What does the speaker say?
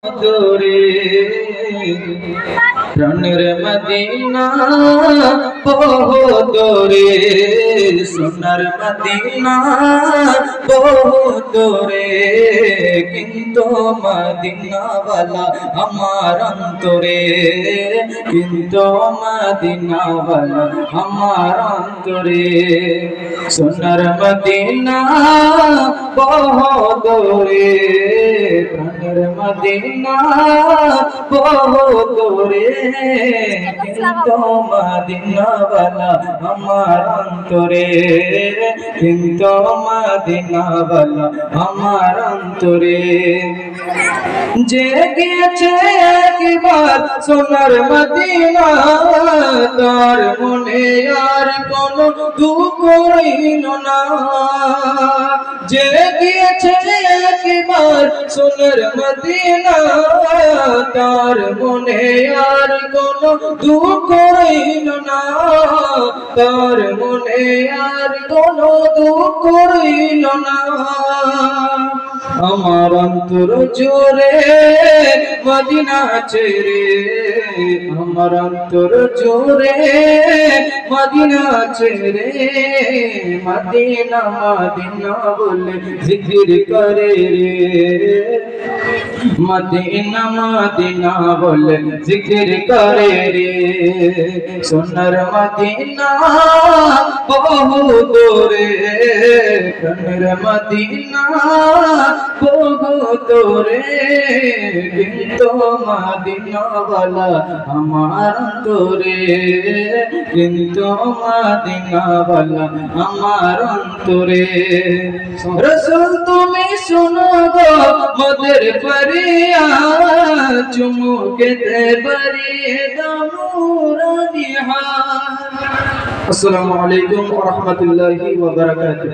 দূরে প্রাণের মদিনা বহু দূরে, সোনার মদিনা বহু দূরে, কিন্তু মদিনাওয়ালা আমার অন্তরে, কিন্তু মদিনাওয়ালা আমার অন্তরে। সোনার মদিনা বহু দূরে, প্রাণের মদিনা বহু দূরে, কিন্তু মদিনাওয়ালা আমার অন্তরে, কিন্তু মদিনাওয়ালা আমার অন্তরে। যে গিয়েছে একবার সোনার মদিনা, তার মনে আর কোনো দুঃখ রইল না। যে গিয়েছে একবার সোনার মদিনা, তার মনে আর কোনো দুঃখ রইল না, তার মনে আর কোনো দুঃখ রইল না। আমার অন্তর জোরে মদিনা ছেড়ে, আমার অন্তর জোরে মদিনা ছেড়ে, মদিনা মদিনা বলে জিকির করে রে, মদিনা মদিনা বলে জিকির করে রে। সোনার মদিনা বহু দূরে, প্রাণের মদিনা বহু দূরে, কিন্তু মদিনাওয়ালা আমার অন্তরে, কিন্তু মদিনাওয়ালা আমার অন্তরে। রাসূল তুমি শুনো গো মোদের ফরিয়াদ, চুমুকেতে ভরিয়ে দাও নূরানি হাত। আসসালামু আলাইকুম ওয়া রাহমাতুল্লাহি ওয়া বারাকাতুহু।